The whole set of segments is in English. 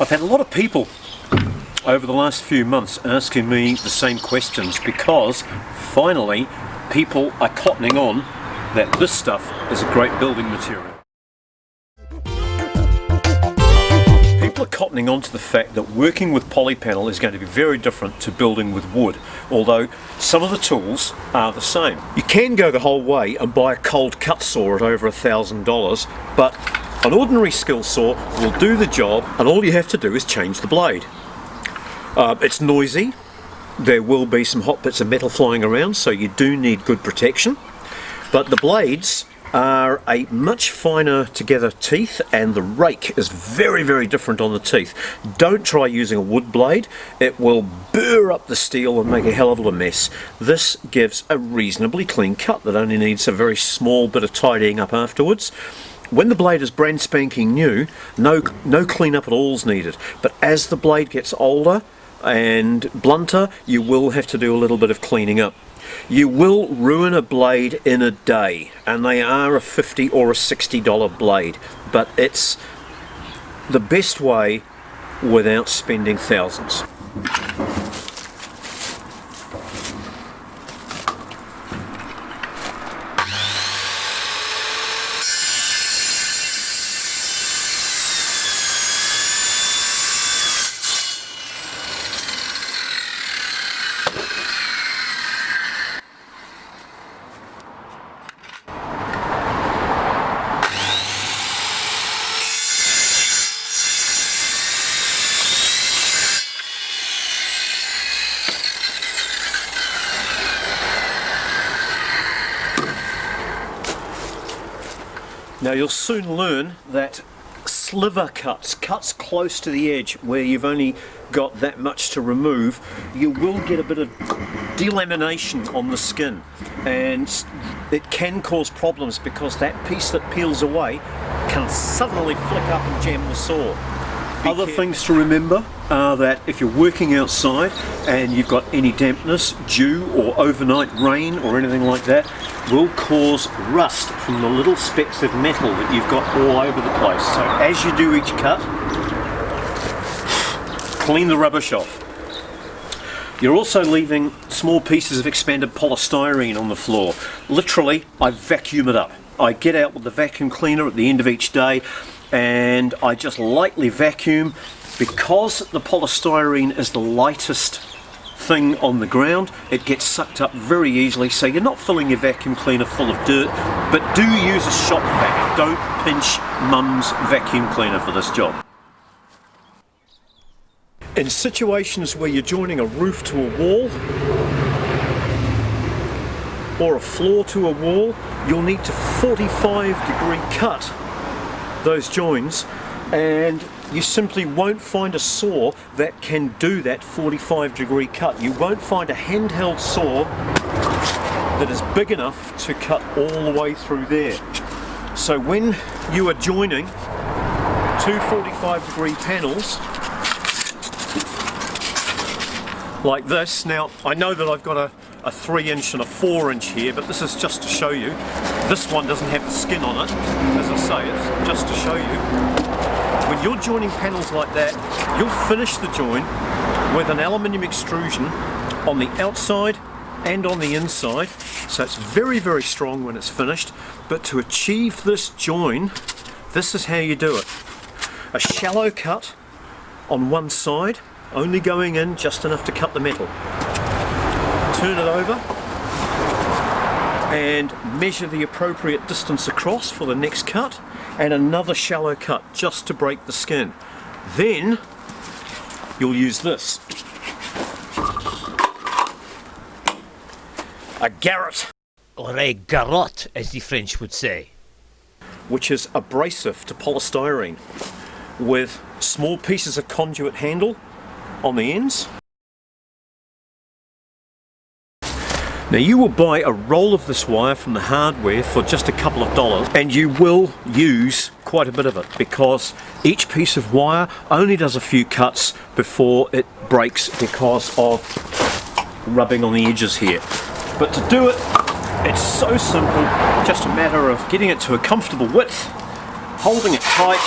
I've had a lot of people over the last few months asking me the same questions because finally people are cottoning on that this stuff is a great building material. People are cottoning on to the fact that working with polypanel is going to be very different to building with wood, although some of the tools are the same. You can go the whole way and buy a cold cut saw at over $1,000, but an ordinary skill saw will do the job, and all you have to do is change the blade. It's noisy, there will be some hot bits of metal flying around, so you do need good protection, but the blades are a much finer together teeth, and the rake is very, very different on the teeth. Don't try using a wood blade, it will burr up the steel and make a hell of a mess. This gives a reasonably clean cut that only needs a very small bit of tidying up afterwards. When the blade is brand spanking new, no cleanup at all is needed, but as the blade gets older and blunter, you will have to do a little bit of cleaning up. You will ruin a blade in a day, and they are a $50 or a $60 blade, but it's the best way without spending thousands. Now you'll soon learn that sliver cuts close to the edge where you've only got that much to remove, you will get a bit of delamination on the skin, and it can cause problems because that piece that peels away can suddenly flick up and jam the saw. Other things to remember are that if you're working outside and you've got any dampness, dew or overnight rain or anything like that, will cause rust from the little specks of metal that you've got all over the place. So as you do each cut, clean the rubbish off. You're also leaving small pieces of expanded polystyrene on the floor. Literally, I vacuum it up. I get out with the vacuum cleaner at the end of each day and I just lightly vacuum. Because the polystyrene is the lightest thing on the ground, it gets sucked up very easily, so you're not filling your vacuum cleaner full of dirt, but do use a shop vac. Don't pinch Mum's vacuum cleaner for this job. In situations where you're joining a roof to a wall or a floor to a wall, you'll need to 45-degree cut those joins, and you simply won't find a saw that can do that 45-degree cut. You won't find a handheld saw that is big enough to cut all the way through there. So when you are joining two 45-degree panels like this, now I know that I've got a 3-inch and a 4-inch here, but this is just to show you. This one doesn't have the skin on it, as I say, it's just to show you. When you're joining panels like that, you'll finish the join with an aluminium extrusion on the outside and on the inside, so it's very, very strong when it's finished. But to achieve this join, this is how you do it. A shallow cut on one side, only going in just enough to cut the metal. Turn it over and measure the appropriate distance across for the next cut, and another shallow cut just to break the skin. Then you'll use this, a garrote, or a garrote as the French would say, which is abrasive to polystyrene with small pieces of conduit handle on the ends. Now you will buy a roll of this wire from the hardware for just a couple of dollars, and you will use quite a bit of it because each piece of wire only does a few cuts before it breaks because of rubbing on the edges here. But to do it, it's so simple, just a matter of getting it to a comfortable width, holding it tight,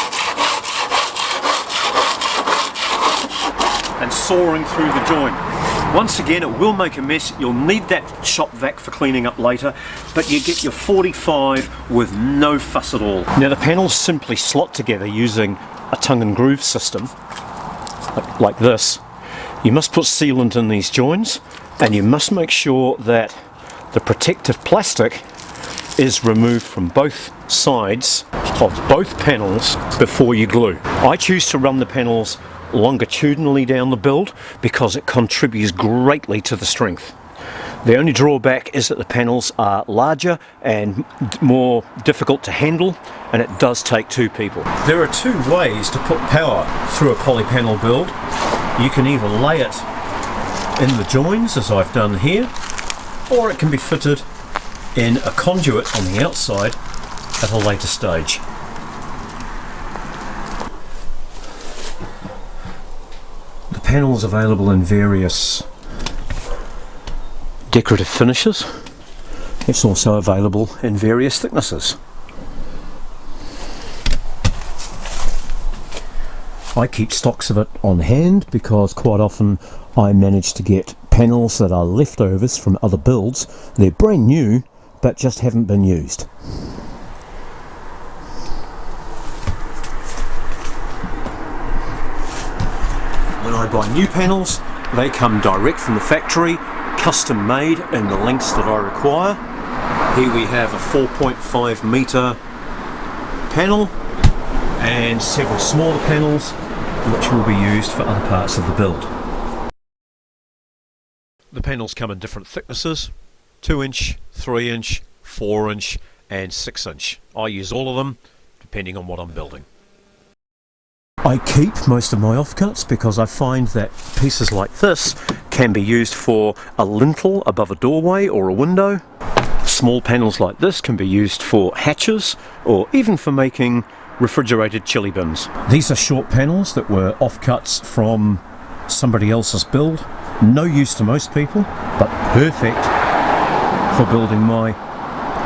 and sawing through the joint. Once again, it will make a mess. You'll need that shop vac for cleaning up later, but you get your 45 with no fuss at all. Now the panels simply slot together using a tongue and groove system, like this. You must put sealant in these joins, and you must make sure that the protective plastic is removed from both sides of both panels before you glue. I choose to run the panels longitudinally down the build because it contributes greatly to the strength. The only drawback is that the panels are larger and more difficult to handle, and it does take two people. There are two ways to put power through a polypanel build. You can either lay it in the joins, as I've done here, or it can be fitted in a conduit on the outside at a later stage. The panel's available in various decorative finishes. It's also available in various thicknesses. I keep stocks of it on hand because quite often I manage to get panels that are leftovers from other builds. They're brand new but just haven't been used. When I buy new panels, they come direct from the factory, custom made in the lengths that I require. Here we have a 4.5 metre panel and several smaller panels which will be used for other parts of the build. The panels come in different thicknesses: 2-inch, 3-inch, 4-inch and 6-inch. I use all of them depending on what I'm building. I keep most of my offcuts because I find that pieces like this can be used for a lintel above a doorway or a window. Small panels like this can be used for hatches or even for making refrigerated chili bins. These are short panels that were offcuts from somebody else's build. No use to most people, but perfect for building my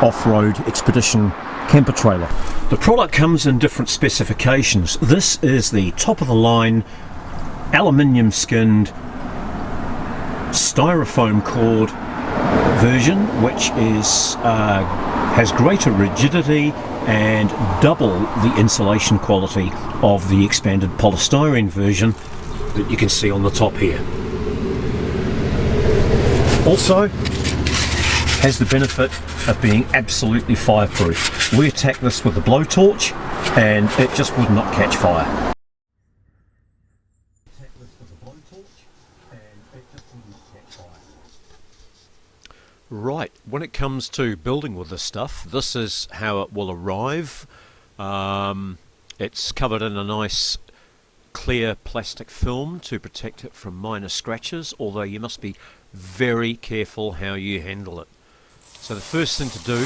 off-road expedition camper trailer. The product comes in different specifications. This is the top of the line aluminium skinned styrofoam cord version, which is has greater rigidity and double the insulation quality of the expanded polystyrene version that you can see on the top here. Also has the benefit of being absolutely fireproof. We attacked this with a blowtorch and it just would not catch fire. Right, when it comes to building with this stuff, this is how it will arrive. It's covered in a nice clear plastic film to protect it from minor scratches, although you must be very careful how you handle it. So the first thing to do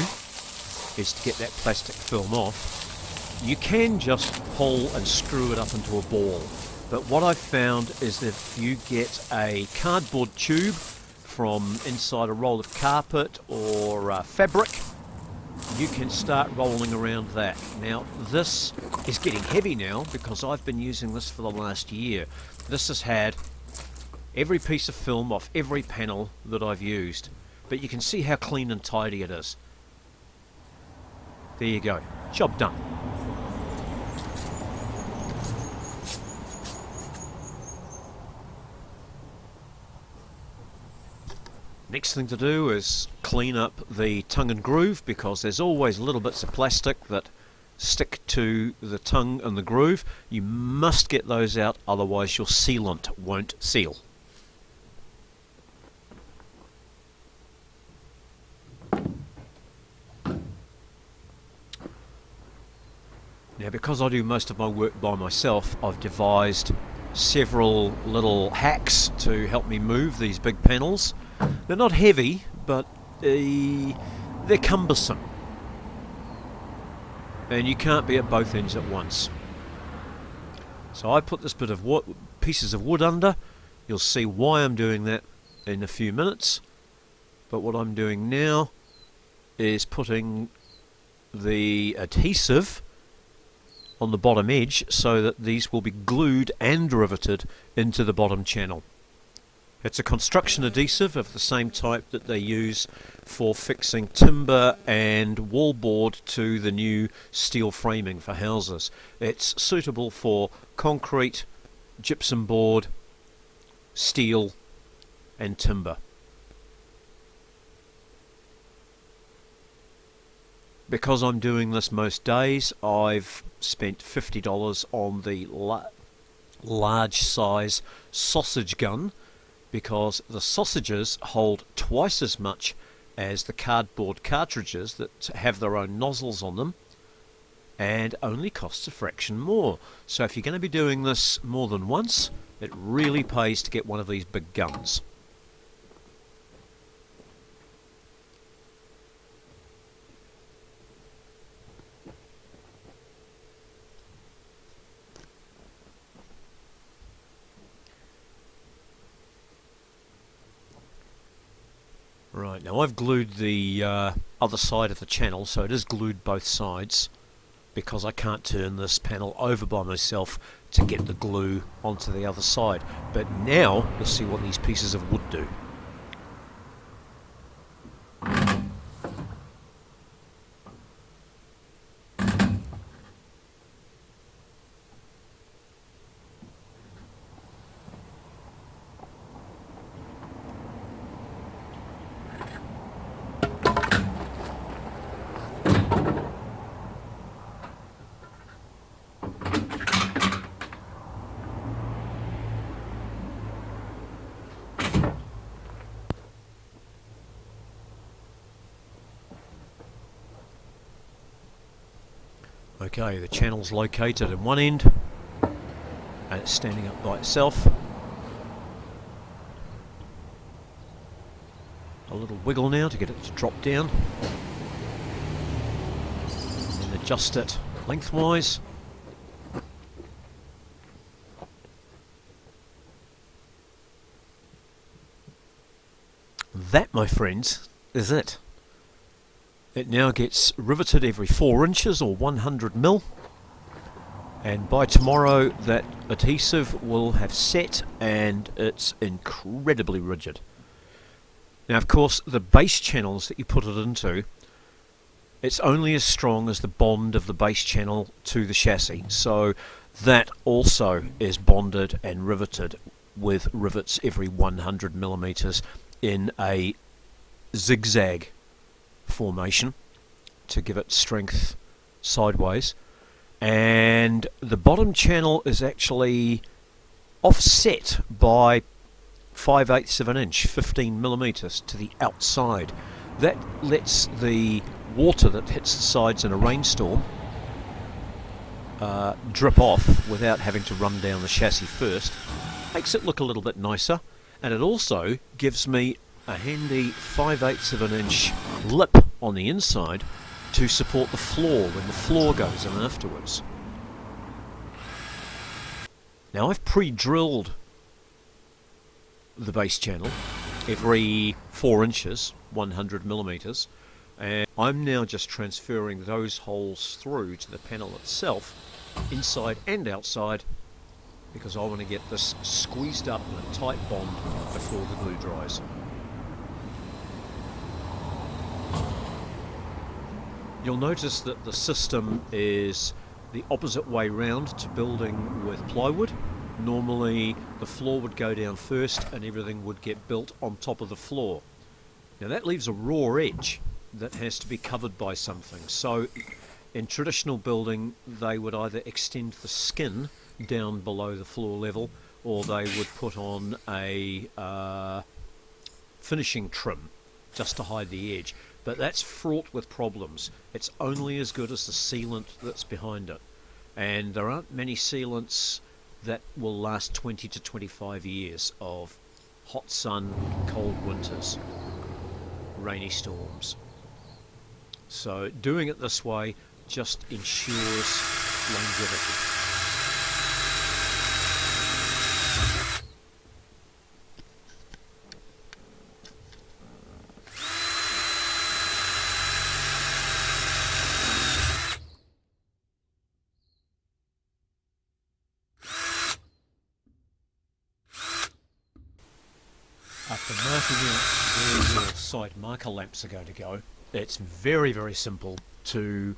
is to get that plastic film off. You can just pull and screw it up into a ball, but what I've found is that if you get a cardboard tube from inside a roll of carpet or fabric, you can start rolling around that. Now this is getting heavy now because I've been using this for the last year. This has had every piece of film off every panel that I've used, but you can see how clean and tidy it is. There you go, job done. Next thing to do is clean up the tongue and groove, because there's always little bits of plastic that stick to the tongue and the groove. You must get those out, otherwise your sealant won't seal. Now, because I do most of my work by myself, I've devised several little hacks to help me move these big panels. They're not heavy, but they're cumbersome. And you can't be at both ends at once. So I put this bit of pieces of wood under. You'll see why I'm doing that in a few minutes. But what I'm doing now is putting the adhesive on the bottom edge so that these will be glued and riveted into the bottom channel. It's a construction adhesive of the same type that they use for fixing timber and wallboard to the new steel framing for houses. It's suitable for concrete, gypsum board, steel and timber. Because I'm doing this most days, I've spent $50 on the large size sausage gun, because the sausages hold twice as much as the cardboard cartridges that have their own nozzles on them, and only costs a fraction more. So if you're going to be doing this more than once, it really pays to get one of these big guns. Right, now I've glued the other side of the channel, so it is glued both sides, because I can't turn this panel over by myself to get the glue onto the other side. But now you'll see what these pieces of wood do. Okay, the channel's located in one end and it's standing up by itself. A little wiggle now to get it to drop down, and then adjust it lengthwise. That, my friends, is it. It now gets riveted every 4 inches or 100 mil, and by tomorrow that adhesive will have set and it's incredibly rigid. Now of course the base channels that you put it into, it's only as strong as the bond of the base channel to the chassis, so that also is bonded and riveted with rivets every 100 millimeters in a zigzag formation to give it strength sideways. And the bottom channel is actually offset by 5/8 of an inch, 15 millimeters to the outside. That lets the water that hits the sides in a rainstorm drip off without having to run down the chassis first. Makes it look a little bit nicer, and it also gives me a handy 5/8 of an inch lip on the inside to support the floor when the floor goes in afterwards. Now I've pre-drilled the base channel every 4 inches, 100 millimeters, and I'm now just transferring those holes through to the panel itself, inside and outside, because I want to get this squeezed up in a tight bond before the glue dries. You'll notice that the system is the opposite way round to building with plywood. Normally the floor would go down first and everything would get built on top of the floor. Now that leaves a raw edge that has to be covered by something. So in traditional building they would either extend the skin down below the floor level, or they would put on a finishing trim just to hide the edge. But that's fraught with problems. It's only as good as the sealant that's behind it. And there aren't many sealants that will last 20 to 25 years of hot sun, cold winters, rainy storms. So doing it this way just ensures longevity. After marking out where your side marker lamps are going to go, it's very, very simple to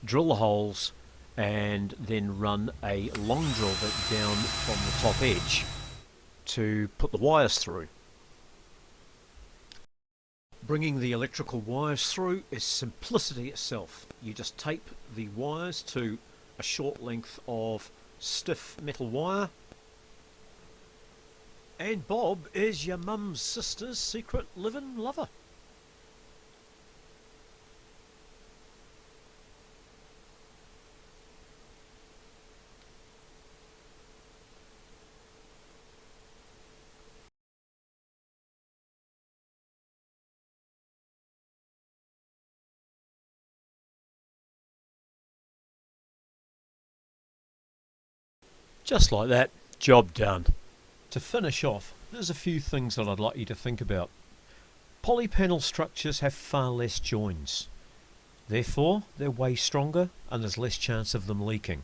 drill the holes and then run a long drill bit down from the top edge to put the wires through. Bringing the electrical wires through is simplicity itself. You just tape the wires to a short length of stiff metal wire, and Bob is your mum's sister's secret living lover. Just like that, job done. To finish off, there's a few things that I'd like you to think about. Polypanel structures have far less joins. Therefore, they're way stronger and there's less chance of them leaking.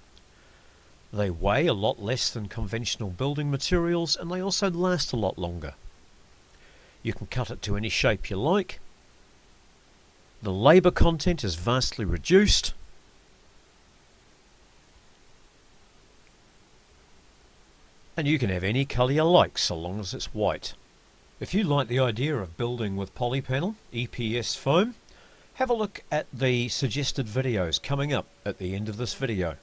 They weigh a lot less than conventional building materials, and they also last a lot longer. You can cut it to any shape you like. The labour content is vastly reduced. And you can have any colour you like so long as it's white. If you like the idea of building with polypanel, EPS foam, have a look at the suggested videos coming up at the end of this video.